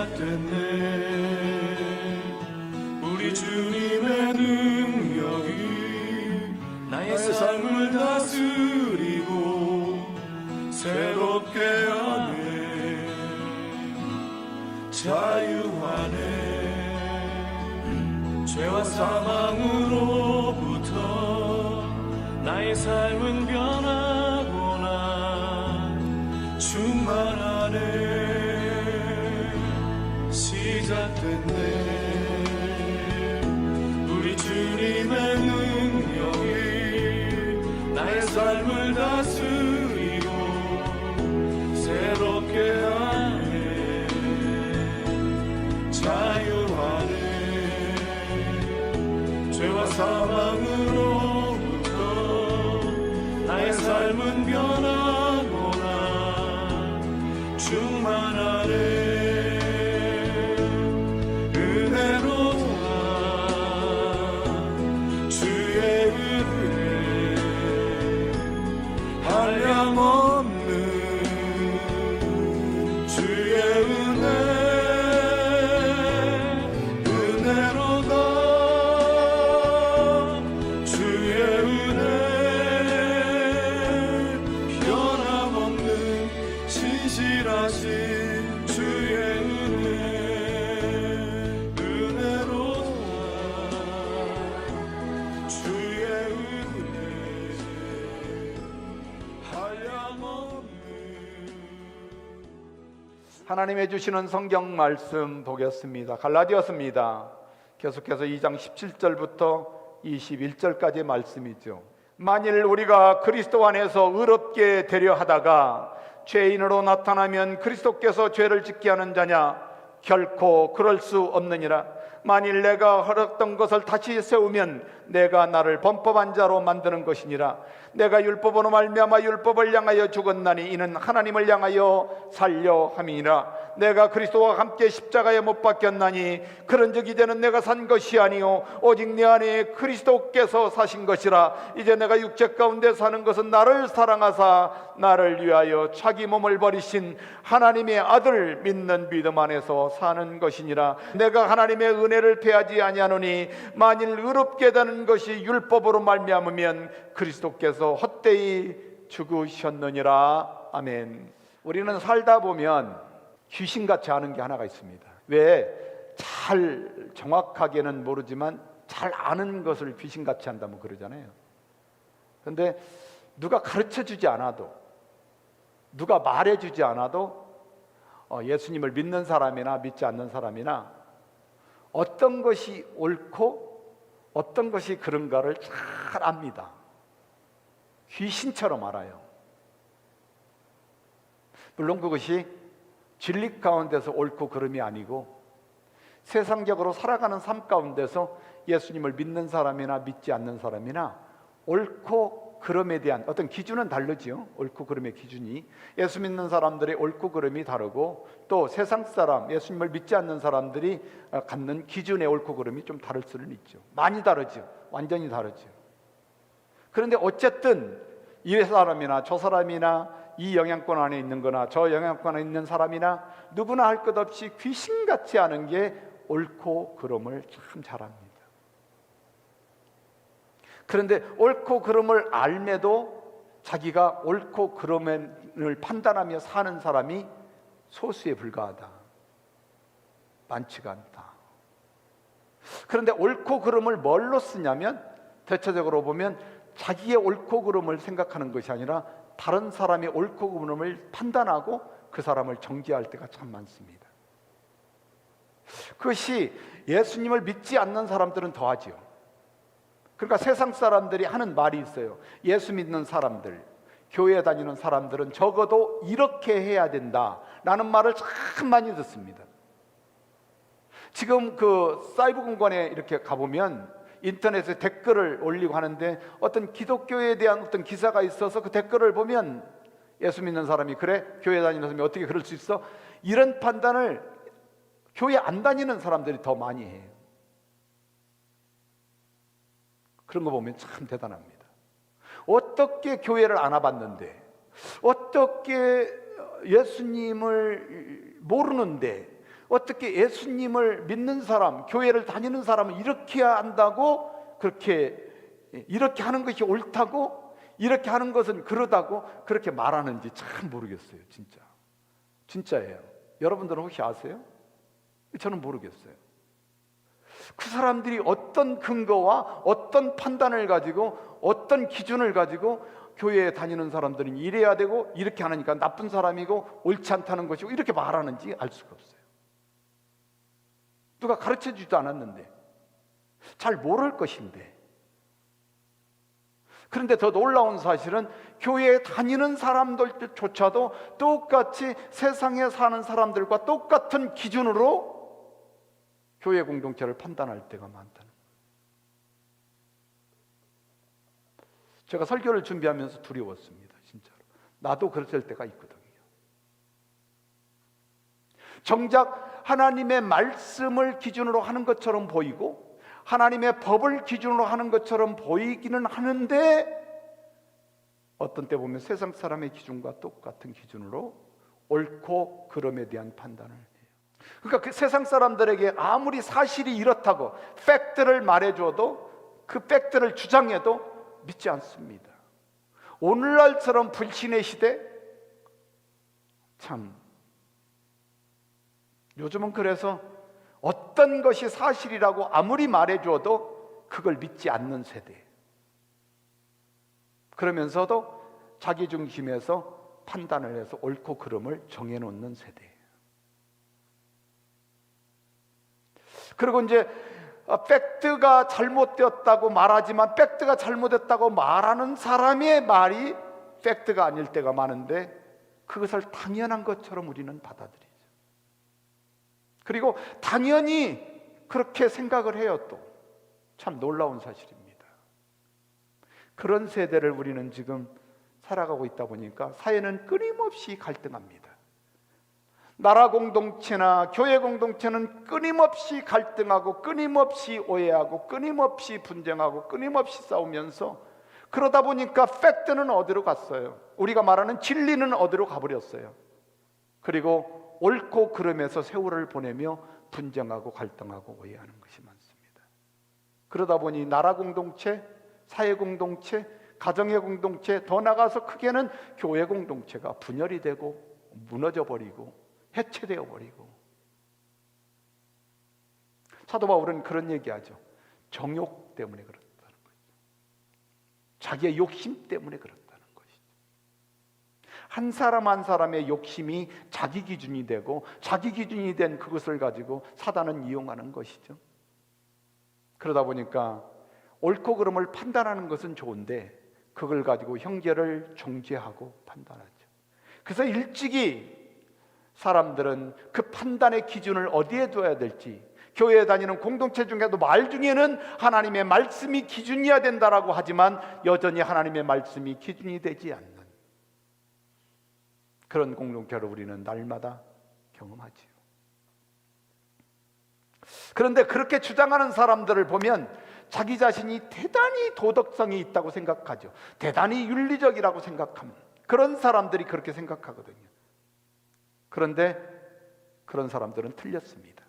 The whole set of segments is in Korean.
시작됐네. 우리 주님의 능력이 나의 삶을 다스리고 새롭게 하네. 자유하네. 죄와 사망으로부터 나의 삶은 변하구나. 충만하네. 시작됐네. 우리 주님의 능력이 나의 삶을 다스리고 새롭게 하네. 자유하네. 죄와 사망으로부터 나의 삶은 변하구나. 충만하네. 은혜로다. 주의 은혜 한량없는 주의 은혜. 은혜로다. 주의 은혜 변함없는 진실하신 주의 은혜. 은혜로다. 주의 은혜 한량없는. 하나님의 주시는 성경 말씀 보겠습니다. 갈라디아서입니다. 계속해서 2장 17절부터 21절까지의 말씀이죠. 만일 우리가 그리스도 안에서 의롭게 되려 하다가 죄인으로 나타나면 그리스도께서 죄를 짓게 하는 자냐? 결코 그럴 수 없느니라. 만일 내가 허락던 것을 다시 세우면 내가 나를 범법한 자로 만드는 것이니라. 내가 율법으로 말미암아 율법을 향하여 죽었나니 이는 하나님을 향하여 살려 함이니라. 내가 그리스도와 함께 십자가에 못 박혔나니 그런즉 이제는 내가 산 것이 아니요 오직 내 안에 그리스도께서 사신 것이라. 이제 내가 육체 가운데 사는 것은 나를 사랑하사 나를 위하여 자기 몸을 버리신 하나님의 아들 믿는 믿음 안에서 사는 것이니라. 내가 하나님의 은혜를 패하지 아니하노니 만일 의롭게 되는 것이 율법으로 말미암으면 그리스도께서 헛되이 죽으셨느니라. 아멘. 우리는 살다 보면 귀신같이 아는 게 하나가 있습니다. 왜? 잘 정확하게는 모르지만 잘 아는 것을 귀신같이 한다면 그러잖아요. 그런데 누가 가르쳐주지 않아도, 누가 말해주지 않아도 예수님을 믿는 사람이나 믿지 않는 사람이나 어떤 것이 옳고 어떤 것이 그런가를 잘 압니다. 귀신처럼 알아요. 물론 그것이 진리 가운데서 옳고 그름이 아니고 세상적으로 살아가는 삶 가운데서 예수님을 믿는 사람이나 믿지 않는 사람이나 옳고 그름에 대한 어떤 기준은 다르지요. 옳고 그름의 기준이 예수 믿는 사람들의 옳고 그름이 다르고 또 세상 사람, 예수님을 믿지 않는 사람들이 갖는 기준의 옳고 그름이 좀 다를 수는 있죠. 많이 다르죠. 완전히 다르죠. 그런데 어쨌든 이 사람이나 저 사람이나 이 영향권 안에 있는 거나 저 영향권 안에 있는 사람이나 누구나 할 것 없이 귀신같이 아는 게 옳고 그름을 참 잘합니다. 그런데 옳고 그름을 알매도 자기가 옳고 그름을 판단하며 사는 사람이 소수에 불과하다. 많지가 않다. 그런데 옳고 그름을 뭘로 쓰냐면 대체적으로 보면 자기의 옳고 그름을 생각하는 것이 아니라 다른 사람의 옳고 그름을 판단하고 그 사람을 정죄할 때가 참 많습니다. 그것이 예수님을 믿지 않는 사람들은 더하지요. 그러니까 세상 사람들이 하는 말이 있어요. 예수 믿는 사람들, 교회 다니는 사람들은 적어도 이렇게 해야 된다라는 말을 참 많이 듣습니다. 지금 그 사이버 공간에 이렇게 가보면 인터넷에 댓글을 올리고 하는데 어떤 기독교에 대한 어떤 기사가 있어서 그 댓글을 보면 예수 믿는 사람이 그래? 교회 다니는 사람이 어떻게 그럴 수 있어? 이런 판단을 교회 안 다니는 사람들이 더 많이 해요. 그런 거 보면 참 대단합니다. 어떻게 교회를 안 와봤는데, 어떻게 예수님을 모르는데, 어떻게 예수님을 믿는 사람, 교회를 다니는 사람은 이렇게 해야 한다고, 이렇게 하는 것이 옳다고, 이렇게 하는 것은 그러다고 그렇게 말하는지 참 모르겠어요. 진짜예요. 여러분들은 혹시 아세요? 저는 모르겠어요. 그 사람들이 어떤 근거와 어떤 판단을 가지고, 어떤 기준을 가지고 교회에 다니는 사람들은 이래야 되고 이렇게 하니까 나쁜 사람이고 옳지 않다는 것이고 이렇게 말하는지 알 수가 없어요. 누가 가르쳐주지도 않았는데, 잘 모를 것인데. 그런데 더 놀라운 사실은 교회에 다니는 사람들조차도 똑같이 세상에 사는 사람들과 똑같은 기준으로 교회 공동체를 판단할 때가 많다는 거예요. 제가 설교를 준비하면서 두려웠습니다. 진짜로. 나도 그랬을 때가 있거든요. 정작 하나님의 말씀을 기준으로 하는 것처럼 보이고 하나님의 법을 기준으로 하는 것처럼 보이기는 하는데, 어떤 때 보면 세상 사람의 기준과 똑같은 기준으로 옳고 그름에 대한 판단을 해요. 그러니까 그 세상 사람들에게 아무리 사실이 이렇다고 팩트를 말해줘도, 그 팩트를 주장해도 믿지 않습니다. 오늘날처럼 불신의 시대, 참 요즘은 그래서 어떤 것이 사실이라고 아무리 말해줘도 그걸 믿지 않는 세대. 그러면서도 자기 중심에서 판단을 해서 옳고 그름을 정해놓는 세대. 그리고 이제 팩트가 잘못되었다고 말하지만 팩트가 잘못됐다고 말하는 사람의 말이 팩트가 아닐 때가 많은데, 그것을 당연한 것처럼 우리는 받아들이죠. 그리고 당연히 그렇게 생각을 해요. 또 참 놀라운 사실입니다. 그런 세대를 우리는 지금 살아가고 있다 보니까 사회는 끊임없이 갈등합니다. 나라 공동체나 교회 공동체는 끊임없이 갈등하고 끊임없이 오해하고 끊임없이 분쟁하고 끊임없이 싸우면서, 그러다 보니까 팩트는 어디로 갔어요? 우리가 말하는 진리는 어디로 가버렸어요? 그리고 옳고 그름에서 세월을 보내며 분쟁하고 갈등하고 오해하는 것이 많습니다. 그러다 보니 나라 공동체, 사회 공동체, 가정의 공동체, 더 나아가서 크게는 교회 공동체가 분열이 되고 무너져 버리고 해체되어 버리고. 사도 바울은 그런 얘기하죠. 정욕 때문에 그렇다는 거죠. 자기의 욕심 때문에 그렇다는 것이죠. 한 사람 한 사람의 욕심이 자기 기준이 되고, 자기 기준이 된 그것을 가지고 사단은 이용하는 것이죠. 그러다 보니까 옳고 그름을 판단하는 것은 좋은데, 그걸 가지고 형제를 정죄하고 판단하죠. 그래서 일찍이 사람들은 그 판단의 기준을 어디에 둬야 될지, 교회에 다니는 공동체 중에도 말 중에는 하나님의 말씀이 기준이어야 된다라고 하지만 여전히 하나님의 말씀이 기준이 되지 않는 그런 공동체를 우리는 날마다 경험하지요. 그런데 그렇게 주장하는 사람들을 보면 자기 자신이 대단히 도덕성이 있다고 생각하죠. 대단히 윤리적이라고 생각합니다. 그런 사람들이 그렇게 생각하거든요. 그런데 그런 사람들은 틀렸습니다.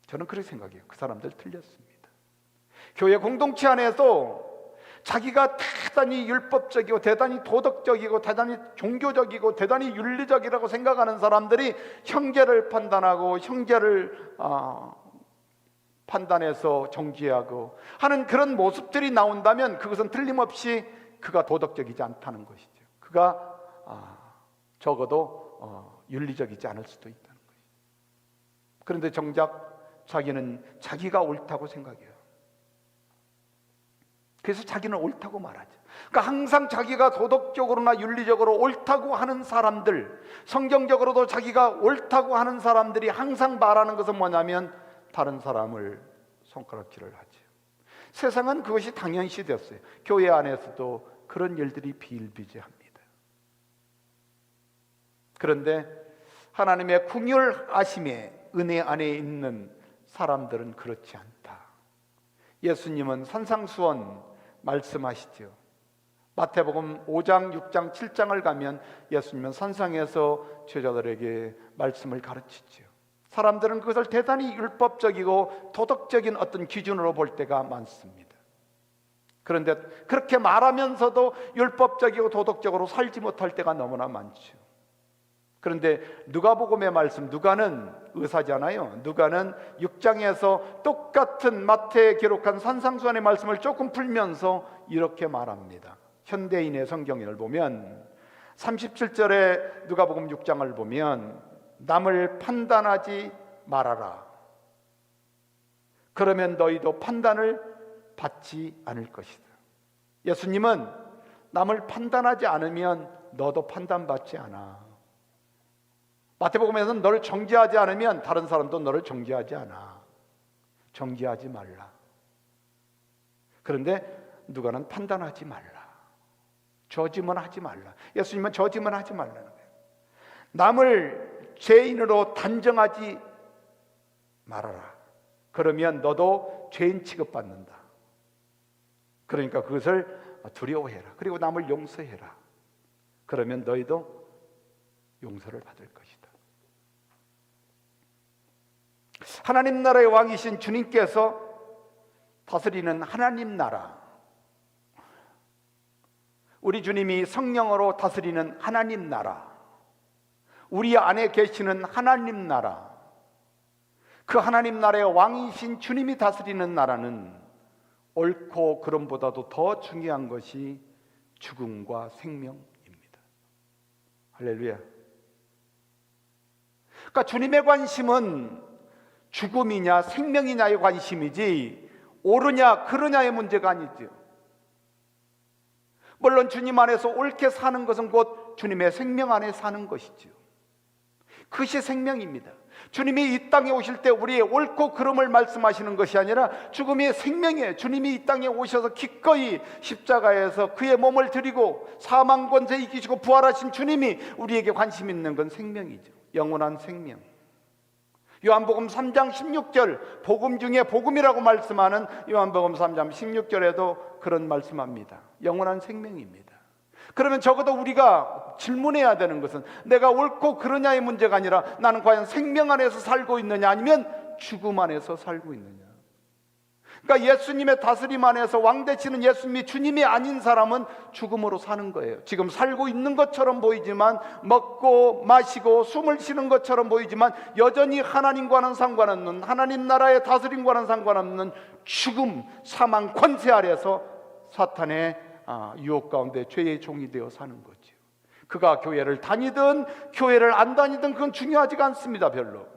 저는 그렇게 생각해요. 그 사람들 틀렸습니다. 교회 공동체 안에서 자기가 대단히 율법적이고 대단히 도덕적이고 대단히 종교적이고 대단히 윤리적이라고 생각하는 사람들이 형제를 판단하고 형제를 판단해서 정죄하고 하는 그런 모습들이 나온다면 그것은 틀림없이 그가 도덕적이지 않다는 것이죠. 그가 적어도 윤리적이지 않을 수도 있다는 것이죠. 그런데 정작 자기는 자기가 옳다고 생각해요. 그래서 자기는 옳다고 말하죠. 그러니까 항상 자기가 도덕적으로나 윤리적으로 옳다고 하는 사람들, 성경적으로도 자기가 옳다고 하는 사람들이 항상 말하는 것은 뭐냐면 다른 사람을 손가락질을 하죠. 세상은 그것이 당연시 됐어요. 교회 안에서도 그런 일들이 비일비재합니다. 그런데 하나님의 긍휼하심의 은혜 안에 있는 사람들은 그렇지 않다. 예수님은 산상수원 말씀하시죠. 마태복음 5장, 6장, 7장을 가면 예수님은 산상에서 제자들에게 말씀을 가르치죠. 사람들은 그것을 대단히 율법적이고 도덕적인 어떤 기준으로 볼 때가 많습니다. 그런데 그렇게 말하면서도 율법적이고 도덕적으로 살지 못할 때가 너무나 많죠. 그런데 누가복음의 말씀, 누가는 의사잖아요. 누가는 6장에서 똑같은 마태에 기록한 산상수훈의 말씀을 조금 풀면서 이렇게 말합니다. 현대인의 성경을 보면 37절에 누가복음 6장을 보면 남을 판단하지 말아라. 그러면 너희도 판단을 받지 않을 것이다. 예수님은 남을 판단하지 않으면 너도 판단받지 않아. 마태복음에서는 너를 정죄하지 않으면 다른 사람도 너를 정죄하지 않아. 정죄하지 말라. 그런데 누가는 판단하지 말라. 저지문 하지 말라. 예수님은 저지문 하지 말라는 거예요. 남을 죄인으로 단정하지 말아라. 그러면 너도 죄인 취급받는다. 그러니까 그것을 두려워해라. 그리고 남을 용서해라. 그러면 너희도 용서를 받을 것이다. 하나님 나라의 왕이신 주님께서 다스리는 하나님 나라, 우리 주님이 성령으로 다스리는 하나님 나라, 우리 안에 계시는 하나님 나라, 그 하나님 나라의 왕이신 주님이 다스리는 나라는 옳고 그름보다도 더 중요한 것이 죽음과 생명입니다. 할렐루야. 그러니까 주님의 관심은 죽음이냐 생명이냐의 관심이지 옳으냐 그르냐의 문제가 아니죠. 물론 주님 안에서 옳게 사는 것은 곧 주님의 생명 안에 사는 것이죠. 그것이 생명입니다. 주님이 이 땅에 오실 때 우리의 옳고 그름을 말씀하시는 것이 아니라 죽음이 생명이에요. 주님이 이 땅에 오셔서 기꺼이 십자가에서 그의 몸을 드리고 사망 권세 이기시고 부활하신 주님이 우리에게 관심 있는 건 생명이죠. 영원한 생명. 요한복음 3장 16절, 복음 중에 복음이라고 말씀하는 요한복음 3장 16절에도 그런 말씀합니다. 영원한 생명입니다. 그러면 적어도 우리가 질문해야 되는 것은 내가 옳고 그르냐의 문제가 아니라 나는 과연 생명 안에서 살고 있느냐 아니면 죽음 안에서 살고 있느냐. 그러니까 예수님의 다스림 안에서 왕 되시는 예수님이 주님이 아닌 사람은 죽음으로 사는 거예요. 지금 살고 있는 것처럼 보이지만, 먹고 마시고 숨을 쉬는 것처럼 보이지만 여전히 하나님과는 상관없는, 하나님 나라의 다스림과는 상관없는 죽음, 사망 권세 아래서 사탄의 유혹 가운데 죄의 종이 되어 사는 거죠. 그가 교회를 다니든 교회를 안 다니든 그건 중요하지가 않습니다. 별로.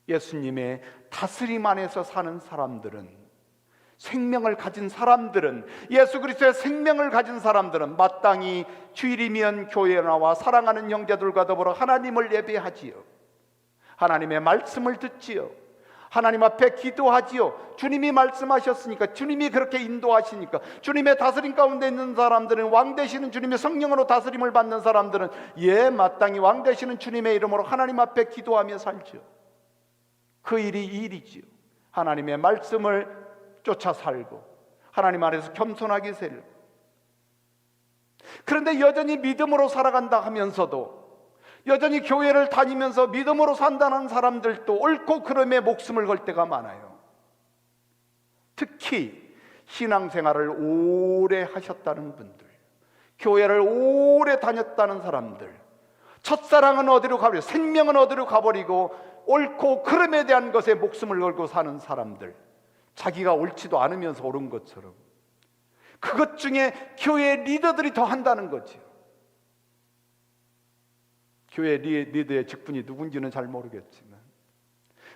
예수님의 다스림 안에서 사는 사람들은, 생명을 가진 사람들은, 예수 그리스도의 생명을 가진 사람들은 마땅히 주일이면 교회에 나와 사랑하는 형제들과 더불어 하나님을 예배하지요. 하나님의 말씀을 듣지요. 하나님 앞에 기도하지요. 주님이 말씀하셨으니까, 주님이 그렇게 인도하시니까, 주님의 다스림 가운데 있는 사람들은, 왕 되시는 주님의 성령으로 다스림을 받는 사람들은 마땅히 왕 되시는 주님의 이름으로 하나님 앞에 기도하며 살죠. 그 일이 이 일이지요. 하나님의 말씀을 쫓아 살고 하나님 안에서 겸손하게 살고. 그런데 여전히 믿음으로 살아간다 하면서도, 여전히 교회를 다니면서 믿음으로 산다는 사람들도 옳고 그름에 목숨을 걸 때가 많아요. 특히 신앙생활을 오래 하셨다는 분들, 교회를 오래 다녔다는 사람들, 첫사랑은 어디로 가버리고 생명은 어디로 가버리고 옳고 그름에 대한 것에 목숨을 걸고 사는 사람들, 자기가 옳지도 않으면서 옳은 것처럼, 그것 중에 교회 리더들이 더 한다는 거죠. 교회 리더의 직분이 누군지는 잘 모르겠지만,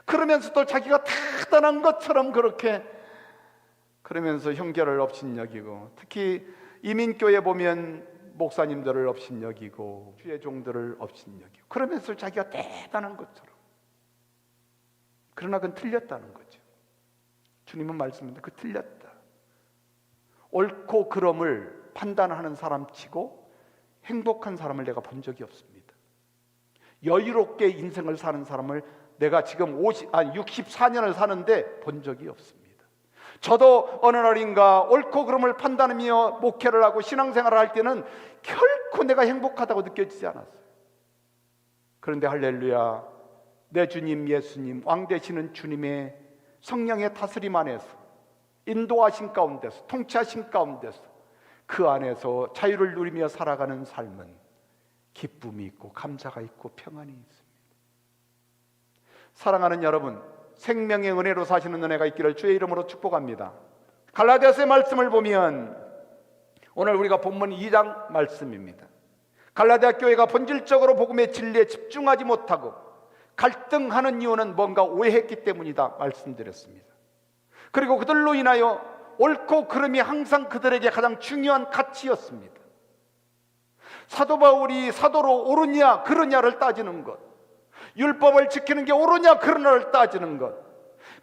그러면서 또 자기가 대단한 것처럼 그렇게, 그러면서 형제를 업신여기고, 특히 이민교회 보면 목사님들을 업신여기고 주의 종들을 업신여기고, 그러면서 자기가 대단한 것처럼. 그러나 그건 틀렸다는 거죠. 주님은 말씀합니다. 그 틀렸다. 옳고 그름을 판단하는 사람치고 행복한 사람을 내가 본 적이 없습니다. 여유롭게 인생을 사는 사람을 내가 지금 64년을 사는데 본 적이 없습니다. 저도 어느 날인가 옳고 그름을 판단하며 목회를 하고 신앙생활을 할 때는 결코 내가 행복하다고 느껴지지 않았어요. 그런데 할렐루야, 내 주님 예수님, 왕 되시는 주님의 성령의 다스림 안에서, 인도하신 가운데서, 통치하신 가운데서 그 안에서 자유를 누리며 살아가는 삶은 기쁨이 있고 감사가 있고 평안이 있습니다. 사랑하는 여러분, 생명의 은혜로 사시는 은혜가 있기를 주의 이름으로 축복합니다. 갈라디아서의 말씀을 보면 오늘 우리가 본문 2장 말씀입니다. 갈라디아 교회가 본질적으로 복음의 진리에 집중하지 못하고 갈등하는 이유는 뭔가 오해했기 때문이다 말씀드렸습니다. 그리고 그들로 인하여 옳고 그름이 항상 그들에게 가장 중요한 가치였습니다. 사도 바울이 사도로 옳으냐 그르냐를 따지는 것, 율법을 지키는 게 옳으냐 그르냐를 따지는 것,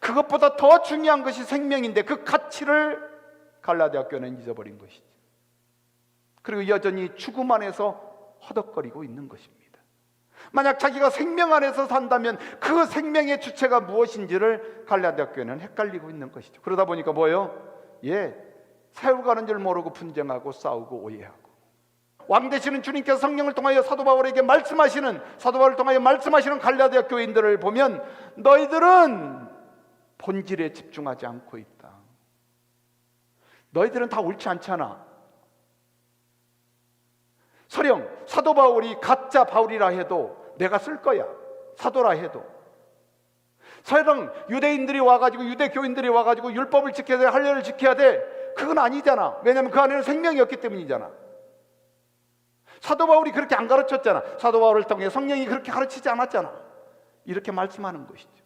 그것보다 더 중요한 것이 생명인데 그 가치를 갈라디아 교회는 잊어버린 것이죠. 그리고 여전히 죽음 안에서 허덕거리고 있는 것입니다. 만약 자기가 생명 안에서 산다면 그 생명의 주체가 무엇인지를 갈라디아 교회는 헷갈리고 있는 것이죠. 그러다 보니까 뭐예요? 새우 가는 줄 모르고 분쟁하고 싸우고 오해하고, 왕 되시는 주님께서 성령을 통하여 사도 바울에게 말씀하시는, 사도 바울을 통하여 말씀하시는 갈라디아 교인들을 보면 너희들은 본질에 집중하지 않고 있다. 너희들은 다 옳지 않잖아. 설령 사도 바울이 가짜 바울이라 해도 내가 쓸 거야. 사도라 해도. 설령 유대인들이 와가지고, 유대 교인들이 와가지고 율법을 지켜야 돼, 할례를 지켜야 돼, 그건 아니잖아. 왜냐하면 그 안에는 생명이 없기 때문이잖아. 사도 바울이 그렇게 안 가르쳤잖아. 사도 바울을 통해 성령이 그렇게 가르치지 않았잖아. 이렇게 말씀하는 것이죠.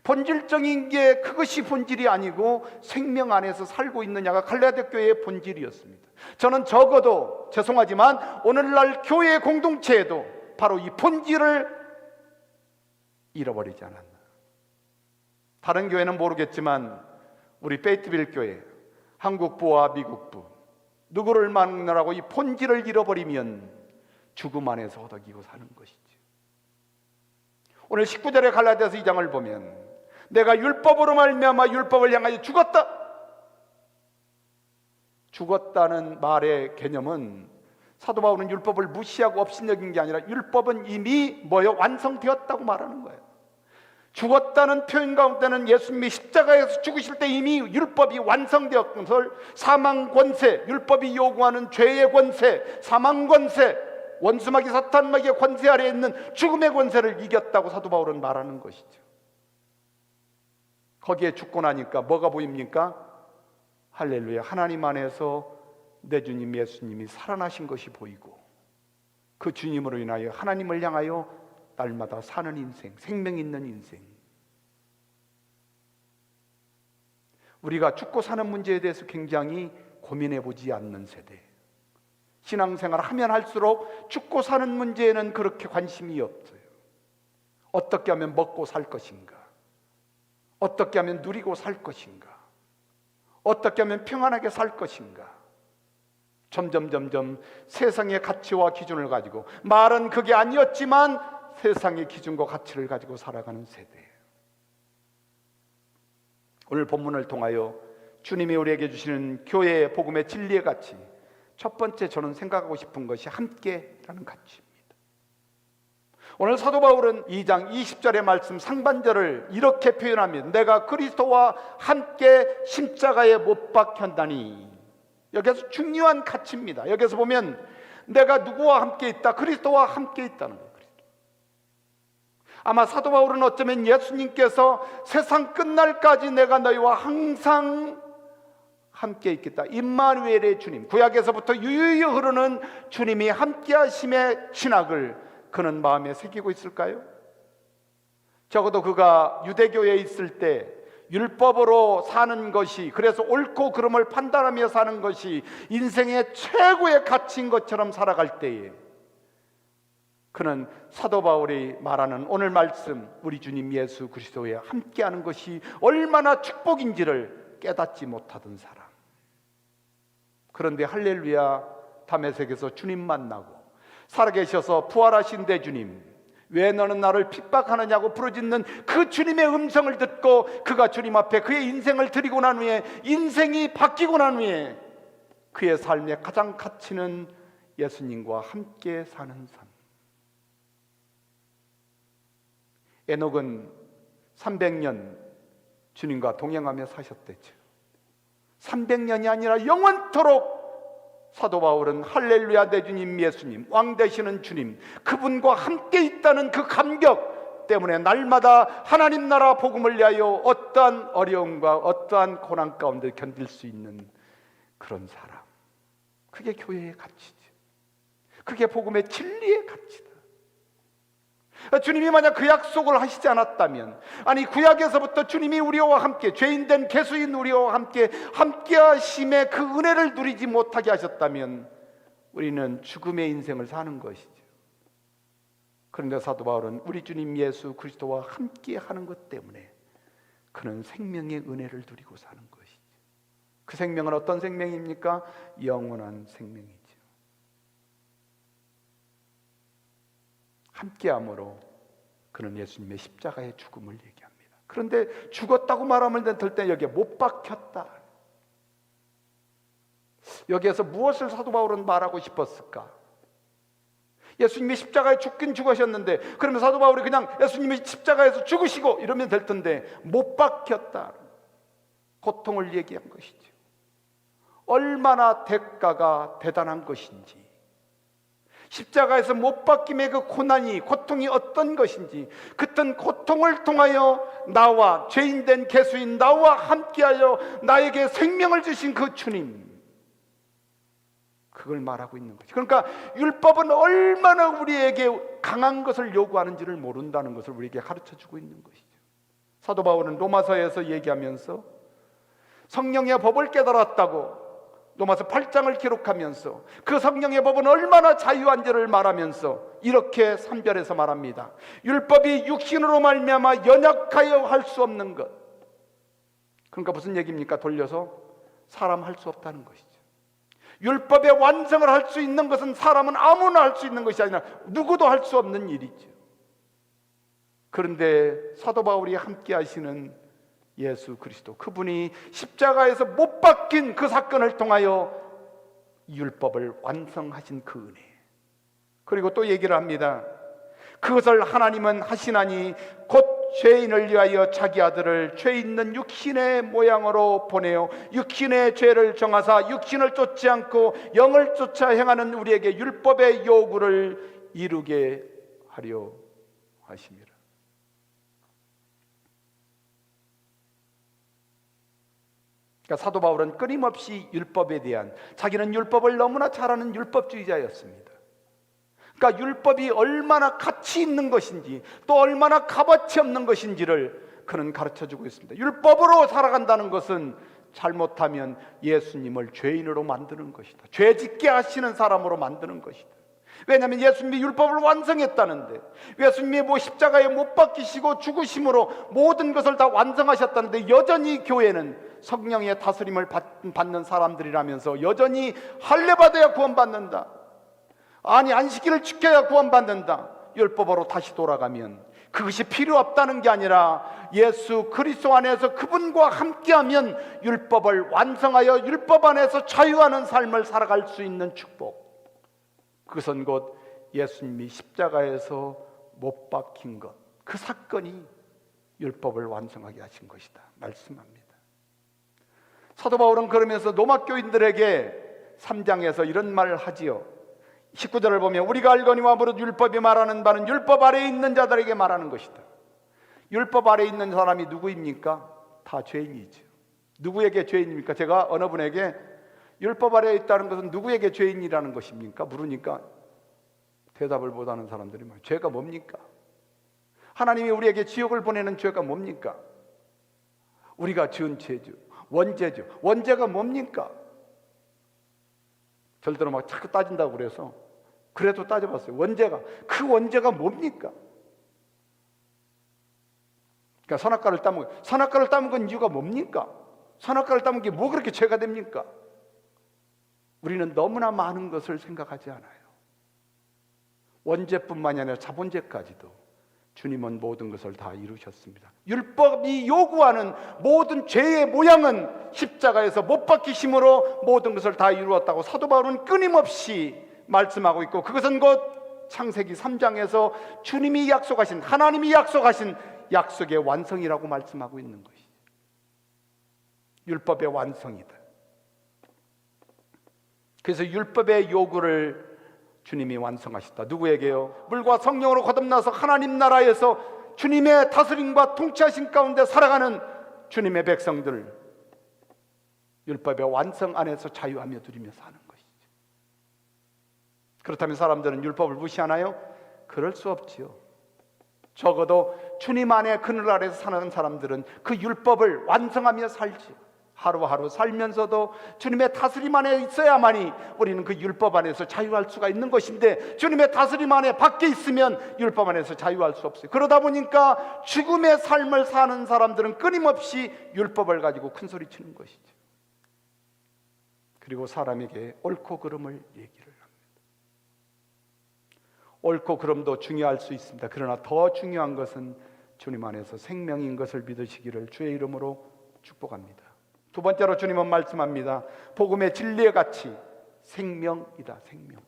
본질적인 게 그것이 본질이 아니고 생명 안에서 살고 있느냐가 갈라디아 교회의 본질이었습니다. 저는 적어도 죄송하지만 오늘날 교회 공동체에도 바로 이 본질을 잃어버리지 않았나. 다른 교회는 모르겠지만 우리 페이트빌 교회, 한국부와 미국부, 누구를 막느라고 이 본질을 잃어버리면 죽음 안에서 허덕이고 사는 것이죠. 오늘 19절의 갈라디아서 2장을 보면 내가 율법으로 말미암아 율법을 향하여 죽었다. 죽었다는 말의 개념은 사도 바울은 율법을 무시하고 업신여긴 게 아니라 율법은 이미 완성되었다고 말하는 거예요. 죽었다는 표현 가운데는 예수님이 십자가에서 죽으실 때 이미 율법이 완성되었던 것을, 사망 권세, 율법이 요구하는 죄의 권세, 사망 권세, 원수마귀 사탄마귀의 권세 아래에 있는 죽음의 권세를 이겼다고 사도 바울은 말하는 것이죠. 거기에 죽고 나니까 뭐가 보입니까? 할렐루야, 하나님 안에서 내 주님 예수님이 살아나신 것이 보이고, 그 주님으로 인하여 하나님을 향하여 날마다 사는 인생, 생명 있는 인생. 우리가 죽고 사는 문제에 대해서 굉장히 고민해 보지 않는 세대. 신앙생활 하면 할수록 죽고 사는 문제에는 그렇게 관심이 없어요. 어떻게 하면 먹고 살 것인가? 어떻게 하면 누리고 살 것인가? 어떻게 하면 평안하게 살 것인가? 점점 세상의 가치와 기준을 가지고, 말은 그게 아니었지만 세상의 기준과 가치를 가지고 살아가는 세대예요. 오늘 본문을 통하여 주님이 우리에게 주시는 교회의 복음의 진리의 가치, 첫 번째 저는 생각하고 싶은 것이 함께라는 가치입니다. 오늘 사도 바울은 2장 20절의 말씀 상반절을 이렇게 표현합니다. 내가 그리스도와 함께 십자가에 못 박혔다니. 여기서 중요한 가치입니다. 여기서 보면 내가 누구와 함께 있다? 그리스도와 함께 있다는 거예요. 아마 사도 바울은 어쩌면 예수님께서 세상 끝날까지 내가 너희와 항상 함께 있겠다, 임마누엘의 주님, 구약에서부터 유유히 흐르는 주님이 함께 하심의 신학을 그는 마음에 새기고 있을까요? 적어도 그가 유대교에 있을 때 율법으로 사는 것이, 그래서 옳고 그름을 판단하며 사는 것이 인생의 최고의 가치인 것처럼 살아갈 때에 그는 사도 바울이 말하는 오늘 말씀, 우리 주님 예수 그리스도에 함께하는 것이 얼마나 축복인지를 깨닫지 못하던 사람. 그런데 할렐루야, 다메섹에서 주님 만나고 살아계셔서 부활하신 대 주님, 왜 너는 나를 핍박하느냐고 부르짖는 그 주님의 음성을 듣고 그가 주님 앞에 그의 인생을 드리고 난 후에, 인생이 바뀌고 난 후에 그의 삶의 가장 가치는 예수님과 함께 사는 삶. 에녹은 300년 주님과 동행하며 사셨대죠. 300년이 아니라 영원토록 사도 바울은 할렐루야 내 주님 예수님, 왕 되시는 주님, 그분과 함께 있다는 그 감격 때문에 날마다 하나님 나라 복음을 위하여 어떠한 어려움과 어떠한 고난 가운데 견딜 수 있는 그런 사람, 그게 교회의 가치죠. 그게 복음의 진리의 가치다. 주님이 만약 그 약속을 하시지 않았다면, 아니 구약에서부터 주님이 우리와 함께, 죄인된 개수인 우리와 함께 하심의 그 은혜를 누리지 못하게 하셨다면 우리는 죽음의 인생을 사는 것이죠. 그런데 사도 바울은 우리 주님 예수 그리스도와 함께 하는 것 때문에 그는 생명의 은혜를 누리고 사는 것이죠. 그 생명은 어떤 생명입니까? 영원한 생명이죠. 함께함으로 그는 예수님의 십자가의 죽음을 얘기합니다. 그런데 죽었다고 말하면 될 때 여기에 못 박혔다. 여기에서 무엇을 사도 바울은 말하고 싶었을까? 예수님이 십자가에 죽긴 죽으셨는데, 그러면 사도 바울이 그냥 예수님이 십자가에서 죽으시고 이러면 될 텐데 못 박혔다. 고통을 얘기한 것이죠. 얼마나 대가가 대단한 것인지, 십자가에서 못 박힘의 그 고통이 어떤 것인지, 그떤 고통을 통하여 나와 죄인된 개수인 나와 함께하여 나에게 생명을 주신 그 주님, 그걸 말하고 있는 거죠. 그러니까 율법은 얼마나 우리에게 강한 것을 요구하는지를 모른다는 것을 우리에게 가르쳐주고 있는 것이죠. 사도 바울은 로마서에서 얘기하면서 성령의 법을 깨달았다고 로마서 8장을 기록하면서 그 성령의 법은 얼마나 자유한지를 말하면서 이렇게 선별해서 말합니다. 율법이 육신으로 말미암아 연약하여 할 수 없는 것. 그러니까 무슨 얘기입니까? 돌려서 사람 할 수 없다는 것이죠. 율법의 완성을 할 수 있는 것은 사람은 아무나 할 수 있는 것이 아니라 누구도 할 수 없는 일이죠. 그런데 사도 바울이 함께 하시는 예수 그리스도, 그분이 십자가에서 못 박힌 그 사건을 통하여 율법을 완성하신 그 은혜. 그리고 또 얘기를 합니다. 그것을 하나님은 하시나니 곧 죄인을 위하여 자기 아들을 죄 있는 육신의 모양으로 보내어 육신의 죄를 정하사 육신을 쫓지 않고 영을 쫓아 행하는 우리에게 율법의 요구를 이루게 하려 하심이라. 그러니까 사도 바울은 끊임없이 율법에 대한, 자기는 율법을 너무나 잘 아는 율법주의자였습니다. 그러니까 율법이 얼마나 가치 있는 것인지 또 얼마나 값어치 없는 것인지를 그는 가르쳐주고 있습니다. 율법으로 살아간다는 것은 잘못하면 예수님을 죄인으로 만드는 것이다. 죄짓게 하시는 사람으로 만드는 것이다. 왜냐하면 예수님이 율법을 완성했다는데, 예수님이 십자가에 못 박히시고 죽으심으로 모든 것을 다 완성하셨다는데 여전히 교회는 성령의 다스림을 받는 사람들이라면서 여전히 할례받아야 구원받는다, 아니 안식일을 지켜야 구원받는다, 율법으로 다시 돌아가면 그것이 필요 없다는 게 아니라 예수 그리스도 안에서 그분과 함께하면 율법을 완성하여 율법 안에서 자유하는 삶을 살아갈 수 있는 축복, 그것은 곧 예수님이 십자가에서 못 박힌 것, 그 사건이 율법을 완성하게 하신 것이다 말씀합니다. 사도 바울은 그러면서 로마 교인들에게 3장에서 이런 말을 하지요. 19절을 보면 우리가 알거니와 무릇 율법이 말하는 바는 율법 아래에 있는 자들에게 말하는 것이다. 율법 아래에 있는 사람이 누구입니까? 다 죄인이죠. 누구에게 죄인입니까? 제가 어느 분에게 율법 아래에 있다는 것은 누구에게 죄인이라는 것입니까? 물으니까 대답을 못하는 사람들이 많아요. 죄가 뭡니까? 하나님이 우리에게 지옥을 보내는 죄가 뭡니까? 우리가 지은 죄죠. 원죄죠. 원죄가 뭡니까? 절대로 막 자꾸 따진다고 그래서 그래도 따져봤어요. 원죄가, 그 원죄가 뭡니까? 그러니까 선악과를 따먹은 이유가 뭡니까? 선악과를 따먹은 게 뭐 그렇게 죄가 됩니까? 우리는 너무나 많은 것을 생각하지 않아요. 원죄뿐만이 아니라 자본죄까지도 주님은 모든 것을 다 이루셨습니다. 율법이 요구하는 모든 죄의 모양은 십자가에서 못 박히심으로 모든 것을 다 이루었다고 사도 바울은 끊임없이 말씀하고 있고, 그것은 곧 창세기 3장에서 주님이 약속하신, 하나님이 약속하신 약속의 완성이라고 말씀하고 있는 것이죠. 율법의 완성이다. 그래서 율법의 요구를 주님이 완성하셨다. 누구에게요? 물과 성령으로 거듭나서 하나님 나라에서 주님의 다스림과 통치하신 가운데 살아가는 주님의 백성들, 율법의 완성 안에서 자유하며 누리며 사는 것이죠. 그렇다면 사람들은 율법을 무시하나요? 그럴 수 없지요. 적어도 주님 안에 그늘 아래서 사는 사람들은 그 율법을 완성하며 살지요. 하루하루 살면서도 주님의 다스림 안에 있어야만이 우리는 그 율법 안에서 자유할 수가 있는 것인데, 주님의 다스림 안에 밖에 있으면 율법 안에서 자유할 수 없어요. 그러다 보니까 죽음의 삶을 사는 사람들은 끊임없이 율법을 가지고 큰 소리 치는 것이죠. 그리고 사람에게 옳고 그름을 얘기를 합니다. 옳고 그름도 중요할 수 있습니다. 그러나 더 중요한 것은 주님 안에서 생명인 것을 믿으시기를 주의 이름으로 축복합니다. 두 번째로 주님은 말씀합니다. 복음의 진리의 가치, 생명이다. 생명.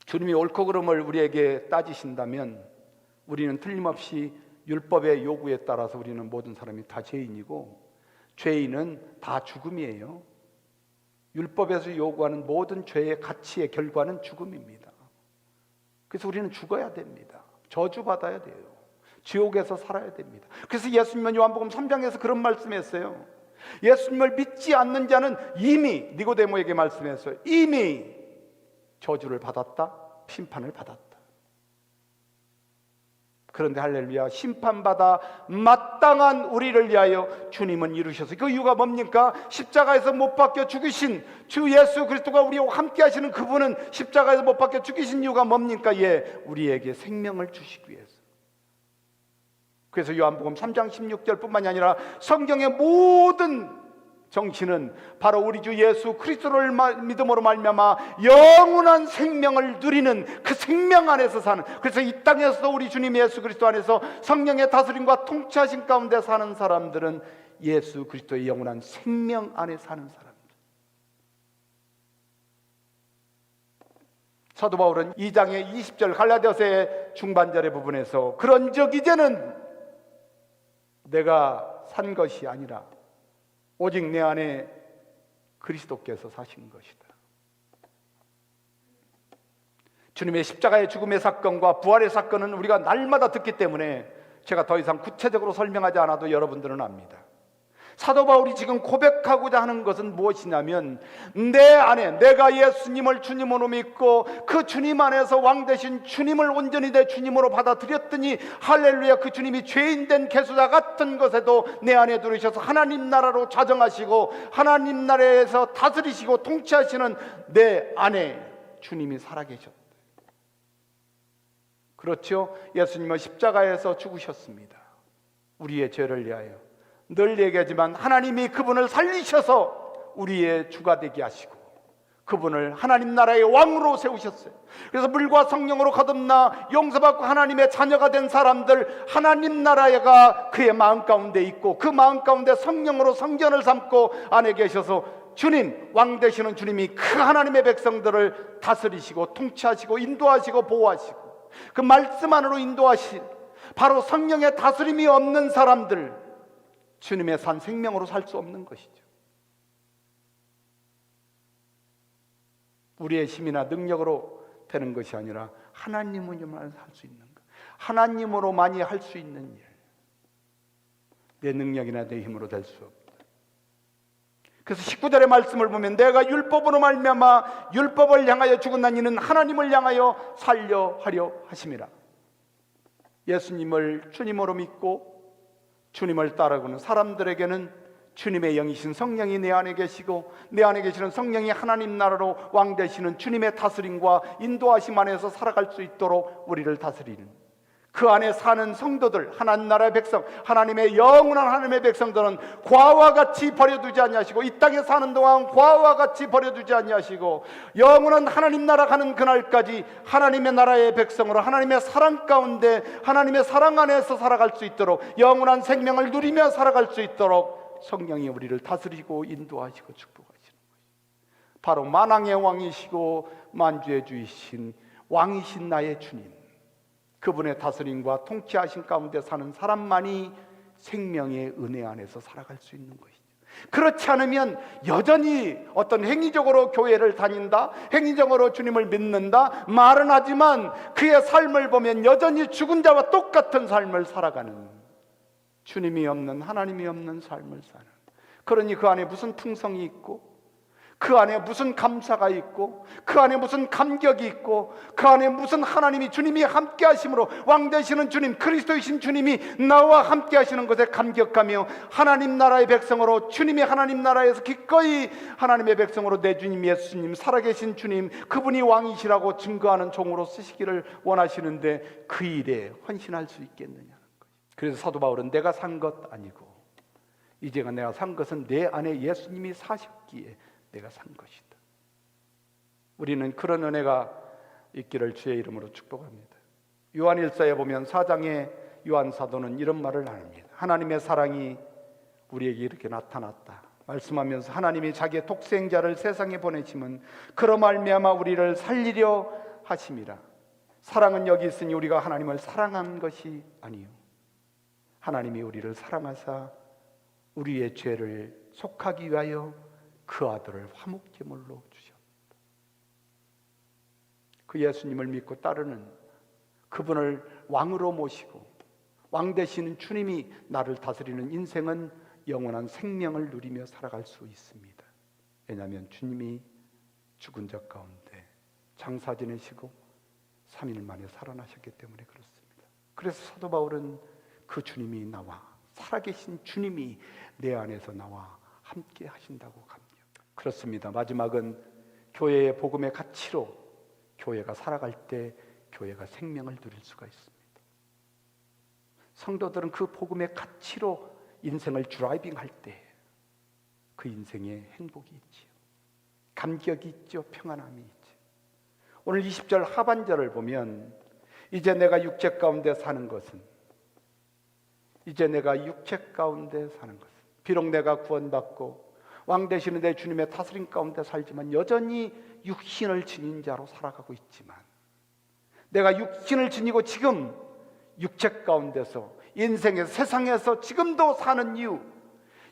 주님이 옳고 그름을 우리에게 따지신다면 우리는 틀림없이 율법의 요구에 따라서 우리는 모든 사람이 다 죄인이고, 죄인은 다 죽음이에요. 율법에서 요구하는 모든 죄의 가치의 결과는 죽음입니다. 그래서 우리는 죽어야 됩니다. 저주받아야 돼요. 지옥에서 살아야 됩니다. 그래서 예수님은 요한복음 3장에서 그런 말씀했어요. 예수님을 믿지 않는 자는 이미, 니고데모에게 말씀했어요. 이미 저주를 받았다, 심판을 받았다. 그런데 할렐루야, 심판받아 마땅한 우리를 위하여 주님은 이루셔서, 그 이유가 뭡니까? 십자가에서 못 박혀 죽으신 주 예수 그리스도가 우리와 함께 하시는 그분은 십자가에서 못 박혀 죽으신 이유가 뭡니까? 예, 우리에게 생명을 주시기 위해서. 그래서 요한복음 3장 16절뿐만이 아니라 성경의 모든 정신은 바로 우리 주 예수 그리스도를 믿음으로 말미암아 영원한 생명을 누리는 그 생명 안에서 사는, 그래서 이 땅에서도 우리 주님 예수 그리스도 안에서 성령의 다스림과 통치하신 가운데 사는 사람들은 예수 그리스도의 영원한 생명 안에 사는 사람들. 사도 바울은 2장의 20절 갈라디아서의 중반절의 부분에서 그런즉 이제는 내가 산 것이 아니라 오직 내 안에 그리스도께서 사신 것이다. 주님의 십자가의 죽음의 사건과 부활의 사건은 우리가 날마다 듣기 때문에 제가 더 이상 구체적으로 설명하지 않아도 여러분들은 압니다. 사도 바울이 지금 고백하고자 하는 것은 무엇이냐면, 내 안에 내가 예수님을 주님으로 믿고 그 주님 안에서 왕 되신 주님을 온전히 내 주님으로 받아들였더니 할렐루야, 그 주님이 죄인된 개수자 같은 것에도 내 안에 들으셔서 하나님 나라로 좌정하시고 하나님 나라에서 다스리시고 통치하시는 내 안에 주님이 살아계셨다. 그렇죠? 예수님은 십자가에서 죽으셨습니다. 우리의 죄를 위하여. 늘 얘기하지만 하나님이 그분을 살리셔서 우리의 주가 되게 하시고 그분을 하나님 나라의 왕으로 세우셨어요. 그래서 물과 성령으로 거듭나 용서받고 하나님의 자녀가 된 사람들, 하나님 나라가 그의 마음 가운데 있고 그 마음 가운데 성령으로 성전을 삼고 안에 계셔서 주님, 왕 되시는 주님이 그 하나님의 백성들을 다스리시고 통치하시고 인도하시고 보호하시고 그 말씀 안으로 인도하신 바로 성령의 다스림이 없는 사람들, 주님의 산 생명으로 살 수 없는 것이죠. 우리의 힘이나 능력으로 되는 것이 아니라 하나님으로만 할 수 있는 것, 하나님으로만이 할 수 있는 일, 내 능력이나 내 힘으로 될 수 없다. 그래서 19절의 말씀을 보면 내가 율법으로 말미암아 율법을 향하여 죽은 이는 하나님을 향하여 살려 하려 하심이라. 예수님을 주님으로 믿고 주님을 따르고는 사람들에게는 주님의 영이신 성령이 내 안에 계시고 내 안에 계시는 성령이 하나님 나라로 왕 되시는 주님의 다스림과 인도하심 안에서 살아갈 수 있도록 우리를 다스리는, 그 안에 사는 성도들, 하나님 나라의 백성, 하나님의 영원한 하나님의 백성들은 과와 같이 버려두지 아니하시고 이 땅에 사는 동안 과와 같이 버려두지 아니하시고 영원한 하나님 나라 가는 그날까지 하나님의 나라의 백성으로 하나님의 사랑 가운데 하나님의 사랑 안에서 살아갈 수 있도록, 영원한 생명을 누리며 살아갈 수 있도록 성령이 우리를 다스리고 인도하시고 축복하시는 것입니다. 바로 만왕의 왕이시고 만주의 주이신 왕이신 나의 주님, 그분의 다스림과 통치하신 가운데 사는 사람만이 생명의 은혜 안에서 살아갈 수 있는 것이죠. 그렇지 않으면 여전히 어떤 행위적으로 교회를 다닌다, 행위적으로 주님을 믿는다 말은 하지만 그의 삶을 보면 여전히 죽은 자와 똑같은 삶을 살아가는, 주님이 없는, 하나님이 없는 삶을 사는, 그러니 그 안에 무슨 풍성이 있고, 그 안에 무슨 감사가 있고, 그 안에 무슨 감격이 있고, 그 안에 무슨 하나님이, 주님이 함께 하심으로, 왕 되시는 주님, 그리스도이신 주님이 나와 함께 하시는 것에 감격하며 하나님 나라의 백성으로, 주님이 하나님 나라에서 기꺼이 하나님의 백성으로 내 주님 예수님, 살아계신 주님, 그분이 왕이시라고 증거하는 종으로 쓰시기를 원하시는데 그 일에 헌신할 수 있겠느냐는 거예요. 그래서 사도 바울은 내가 산 것 아니고 이제가 내가 산 것은 내 안에 예수님이 사셨기에 내가 산 것이다. 우리는 그런 은혜가 있기를 주의 이름으로 축복합니다. 요한일서에 보면 4장에 요한 사도는 이런 말을 합니다. 하나님의 사랑이 우리에게 이렇게 나타났다 말씀하면서 하나님이 자기의 독생자를 세상에 보내심은 그로 말미암아 우리를 살리려 하심이라. 사랑은 여기 있으니 우리가 하나님을 사랑한 것이 아니요 하나님이 우리를 사랑하사 우리의 죄를 속하기 위하여 그 아들을 화목제물로 주셨다. 그 예수님을 믿고 따르는, 그분을 왕으로 모시고 왕 되시는 주님이 나를 다스리는 인생은 영원한 생명을 누리며 살아갈 수 있습니다. 왜냐하면 주님이 죽은 자 가운데 장사 지내시고 3일 만에 살아나셨기 때문에 그렇습니다. 그래서 사도 바울은 그 주님이 나와, 살아계신 주님이 내 안에서 나와 함께 하신다고 합니다. 그렇습니다. 마지막은 교회의 복음의 가치로 교회가 살아갈 때 교회가 생명을 누릴 수가 있습니다. 성도들은 그 복음의 가치로 인생을 드라이빙할 때 그 인생에 행복이 있지요. 감격이 있죠. 평안함이 있죠. 오늘 20절 하반절을 보면 이제 내가 육체 가운데 사는 것은, 이제 내가 육체 가운데 사는 것은, 비록 내가 구원받고 왕 되시는 내 주님의 다스림 가운데 살지만 여전히 육신을 지닌 자로 살아가고 있지만, 내가 육신을 지니고 지금 육체 가운데서 인생의 세상에서 지금도 사는 이유,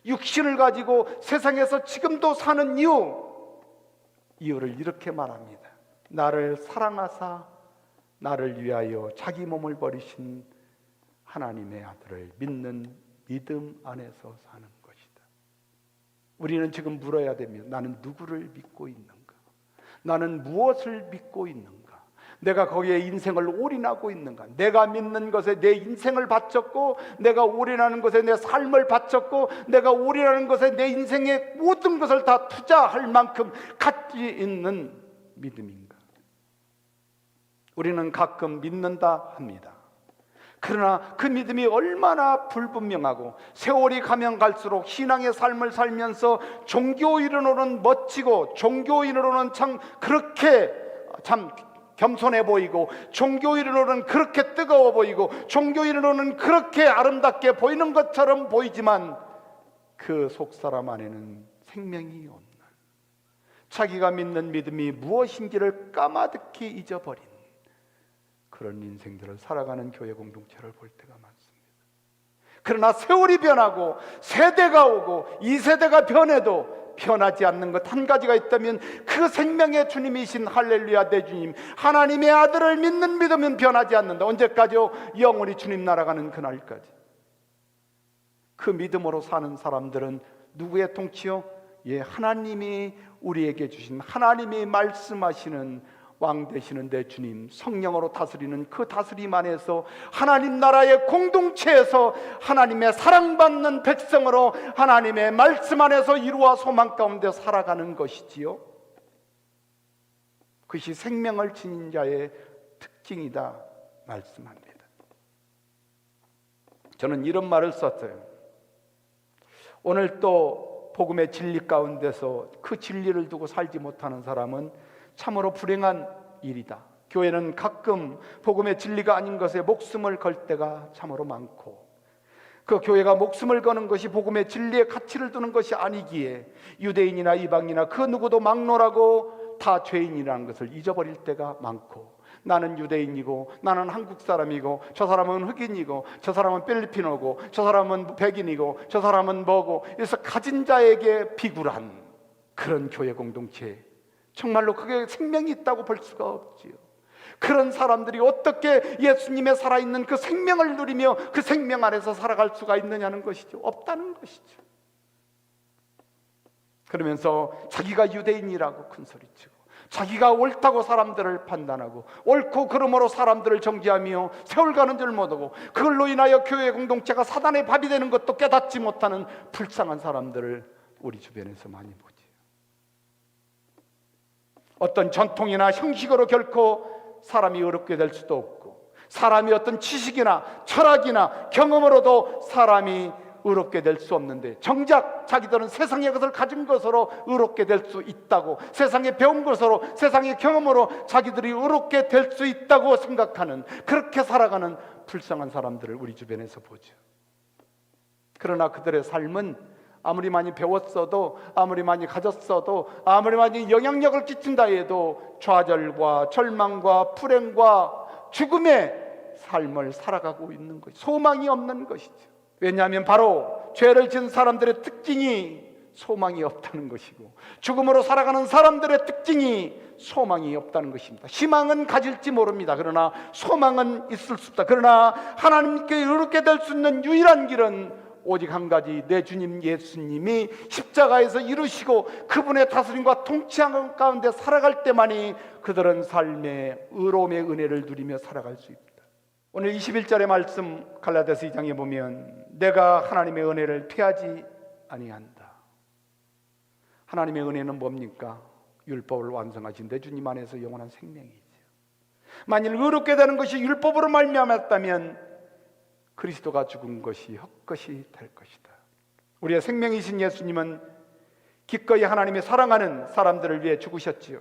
육신을 가지고 세상에서 지금도 사는 이유를 이렇게 말합니다. 나를 사랑하사 나를 위하여 자기 몸을 버리신 하나님의 아들을 믿는 믿음 안에서 사는 것이다. 우리는 지금 물어야 됩니다. 나는 누구를 믿고 있는가? 나는 무엇을 믿고 있는가? 내가 거기에 인생을 올인하고 있는가? 내가 믿는 것에 내 인생을 바쳤고, 내가 올인하는 것에 내 삶을 바쳤고, 내가 올인하는 것에 내 인생의 모든 것을 다 투자할 만큼 가치 있는 믿음인가? 우리는 가끔 믿는다 합니다. 그러나 그 믿음이 얼마나 불분명하고 세월이 가면 갈수록 신앙의 삶을 살면서 종교인으로는 멋지고, 종교인으로는 참 그렇게 참 겸손해 보이고, 종교인으로는 그렇게 뜨거워 보이고, 종교인으로는 그렇게 아름답게 보이는 것처럼 보이지만 그 속사람 안에는 생명이 없는, 자기가 믿는 믿음이 무엇인지를 까마득히 잊어버린 그런 인생들을 살아가는 교회 공동체를 볼 때가 많습니다. 그러나 세월이 변하고 세대가 오고 이 세대가 변해도 변하지 않는 것 한 가지가 있다면 그 생명의 주님이신 할렐루야 내 주님 하나님의 아들을 믿는 믿음은 변하지 않는다. 언제까지요? 영원히 주님 날아가는 그날까지. 그 믿음으로 사는 사람들은 누구의 통치요? 예, 하나님이 우리에게 주신, 하나님이 말씀하시는 왕 되시는 내 주님, 성령으로 다스리는 그 다스림 안에서 하나님 나라의 공동체에서 하나님의 사랑받는 백성으로 하나님의 말씀 안에서 이루어 소망 가운데 살아가는 것이지요. 그것이 생명을 지닌 자의 특징이다 말씀합니다. 저는 이런 말을 썼어요. 오늘 또 복음의 진리 가운데서 그 진리를 두고 살지 못하는 사람은 참으로 불행한 일이다. 교회는 가끔 복음의 진리가 아닌 것에 목숨을 걸 때가 참으로 많고, 그 교회가 목숨을 거는 것이 복음의 진리에 가치를 두는 것이 아니기에 유대인이나 이방이나 그 누구도 막론하고 다 죄인이라는 것을 잊어버릴 때가 많고, 나는 유대인이고 나는 한국 사람이고 저 사람은 흑인이고 저 사람은 필리핀어고 저 사람은 백인이고 저 사람은 뭐고, 그래서 가진 자에게 비굴한 그런 교회 공동체, 정말로 그게 생명이 있다고 볼 수가 없지요. 그런 사람들이 어떻게 예수님의 살아있는 그 생명을 누리며 그 생명 안에서 살아갈 수가 있느냐는 것이죠. 없다는 것이죠. 그러면서 자기가 유대인이라고 큰소리치고, 자기가 옳다고 사람들을 판단하고, 옳고 그름으로 사람들을 정죄하며 세월 가는 줄 못하고, 그걸로 인하여 교회 공동체가 사단의 밥이 되는 것도 깨닫지 못하는 불쌍한 사람들을 우리 주변에서 많이 보죠. 어떤 전통이나 형식으로 결코 사람이 어렵게 될 수도 없고, 사람이 어떤 지식이나 철학이나 경험으로도 사람이 의롭게 될 수 없는데, 정작 자기들은 세상의 것을 가진 것으로 의롭게 될 수 있다고, 세상에 배운 것으로, 세상의 경험으로 자기들이 의롭게 될 수 있다고 생각하는, 그렇게 살아가는 불쌍한 사람들을 우리 주변에서 보죠. 그러나 그들의 삶은 아무리 많이 배웠어도, 아무리 많이 가졌어도, 아무리 많이 영향력을 끼친다 해도 좌절과 절망과 불행과 죽음의 삶을 살아가고 있는 것이, 소망이 없는 것이죠. 왜냐하면 바로 죄를 지은 사람들의 특징이 소망이 없다는 것이고, 죽음으로 살아가는 사람들의 특징이 소망이 없다는 것입니다. 희망은 가질지 모릅니다. 그러나 소망은 있을 수 없다. 그러나 하나님께 이르게 될 수 있는 유일한 길은 오직 한 가지, 내 주님 예수님이 십자가에서 이루시고 그분의 다스림과 통치하는 가운데 살아갈 때만이 그들은 삶의 의로움의 은혜를 누리며 살아갈 수 있다. 오늘 21절의 말씀 갈라디아서 2장에 보면, 내가 하나님의 은혜를 피하지 아니한다. 하나님의 은혜는 뭡니까? 율법을 완성하신 내 주님 안에서 영원한 생명이죠. 만일 의롭게 되는 것이 율법으로 말미암았다면 그리스도가 죽은 것이 헛것이 될 것이다. 우리의 생명이신 예수님은 기꺼이 하나님의 사랑하는 사람들을 위해 죽으셨지요.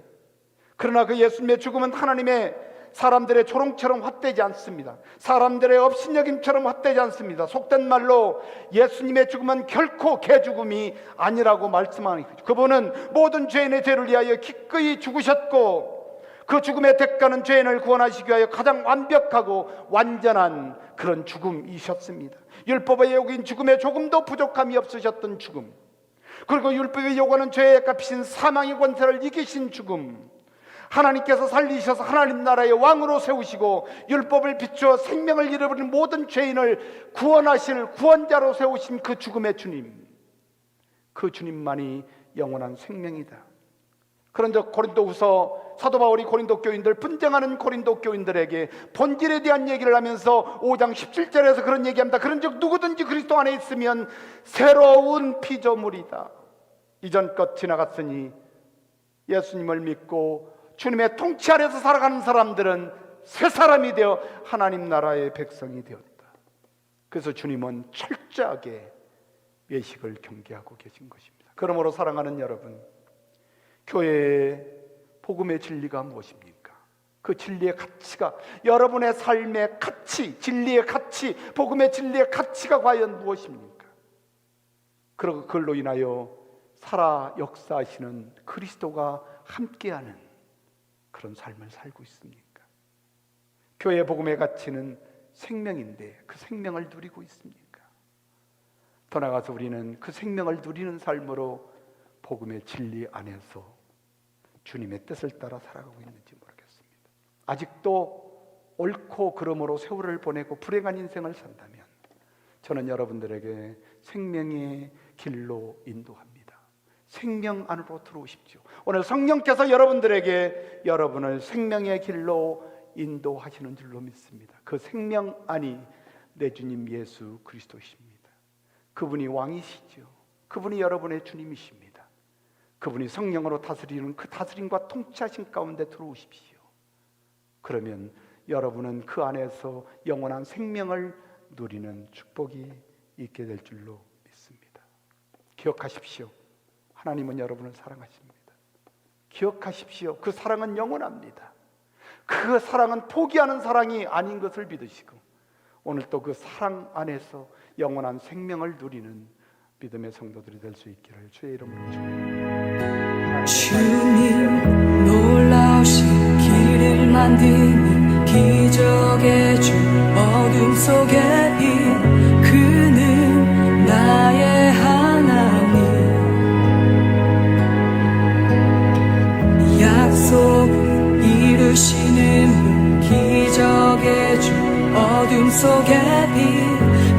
그러나 그 예수님의 죽음은 하나님의 사람들의 조롱처럼 헛되지 않습니다. 사람들의 업신여김처럼 헛되지 않습니다. 속된 말로 예수님의 죽음은 결코 개죽음이 아니라고 말씀하는 거죠. 그분은 모든 죄인의 죄를 위하여 기꺼이 죽으셨고, 그 죽음의 대가는 죄인을 구원하시기 위하여 가장 완벽하고 완전한 그런 죽음이셨습니다. 율법의 요구인 죽음에 조금도 부족함이 없으셨던 죽음, 그리고 율법의 요구하는 죄의 값이신 사망의 권세를 이기신 죽음, 하나님께서 살리셔서 하나님 나라의 왕으로 세우시고 율법을 비추어 생명을 잃어버린 모든 죄인을 구원하실 구원자로 세우신 그 죽음의 주님, 그 주님만이 영원한 생명이다. 그런데 고린도후서 사도 바울이 고린도 교인들, 분쟁하는 고린도 교인들에게 본질에 대한 얘기를 하면서 5장 17절에서 그런 얘기합니다. 그런즉 누구든지 그리스도 안에 있으면 새로운 피조물이다. 이전 것 지나갔으니 예수님을 믿고 주님의 통치 아래서 살아가는 사람들은 새 사람이 되어 하나님 나라의 백성이 되었다. 그래서 주님은 철저하게 외식을 경계하고 계신 것입니다. 그러므로 사랑하는 여러분, 교회의 복음의 진리가 무엇입니까? 그 진리의 가치가, 여러분의 삶의 가치, 진리의 가치, 복음의 진리의 가치가 과연 무엇입니까? 그리고 그걸로 인하여 살아 역사하시는 그리스도가 함께하는 그런 삶을 살고 있습니까? 교회 복음의 가치는 생명인데 그 생명을 누리고 있습니까? 더 나아가서 우리는 그 생명을 누리는 삶으로 복음의 진리 안에서 주님의 뜻을 따라 살아가고 있는지 모르겠습니다. 아직도 옳고 그름으로 세월을 보내고 불행한 인생을 산다면 저는 여러분들에게 생명의 길로 인도합니다. 생명 안으로 들어오십시오. 오늘 성령께서 여러분들에게 여러분을 생명의 길로 인도하시는 줄로 믿습니다. 그 생명 안이 내 주님 예수 그리스도십니다. 그분이 왕이시죠. 그분이 여러분의 주님이십니다. 그분이 성령으로 다스리는 그 다스림과 통치하신 가운데 들어오십시오. 그러면 여러분은 그 안에서 영원한 생명을 누리는 축복이 있게 될 줄로 믿습니다. 기억하십시오. 하나님은 여러분을 사랑하십니다. 기억하십시오. 그 사랑은 영원합니다. 그 사랑은 포기하는 사랑이 아닌 것을 믿으시고, 오늘 또 그 사랑 안에서 영원한 생명을 누리는 믿음의 성도들이 될 수 있기를 주의 이름으로 축원합니다. 주님 믿음은 기적의 주 어둠 속에 빛 그는 나의 하나님 약속을 이루시는 분 기적의 주 어둠 속에 빛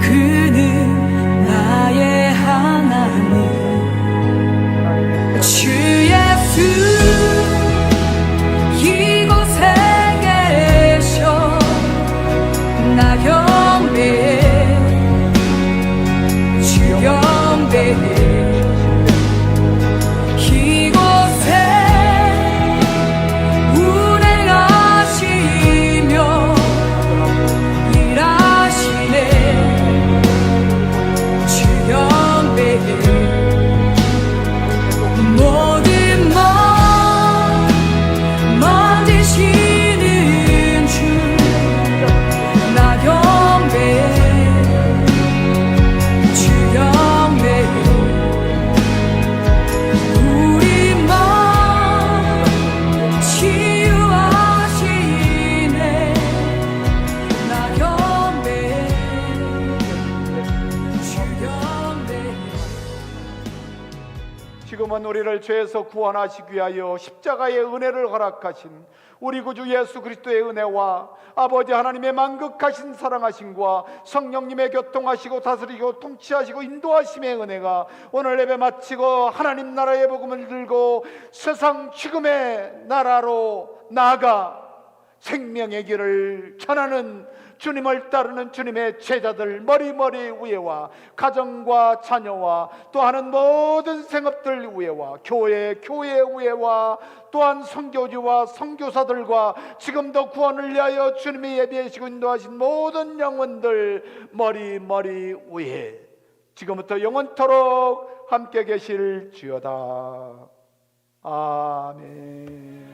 그는 나의 하나님 주 예수 이곳에 계셔 나 경배해 주 경배해 이곳에 운행하시며 일하시네 주 경배해 모든 맘 만지시는 주 나 경배해 주 경배해 우리 맘 치유하시네 나 경배해 주 경배해 지금은 우리를 죄에서 구원하시기 위하여 십자가의 은혜를 허락하신 우리 구주 예수 그리스도의 은혜와 아버지 하나님의 만극하신 사랑하심과 성령님의 교통하시고 다스리고 통치하시고 인도하심의 은혜가 오늘 예배 마치고 하나님 나라의 복음을 들고 세상 지금의 나라로 나아가 생명의 길을 전하는 주님을 따르는 주님의 제자들 머리머리 위에와 가정과 자녀와 또 하는 모든 생업들 위에와 교회 위에와 또한 선교주와 선교사들과 지금도 구원을 위하여 주님이 예비하시고 인도하신 모든 영혼들 머리머리 위에 지금부터 영원토록 함께 계실지어다. 아멘.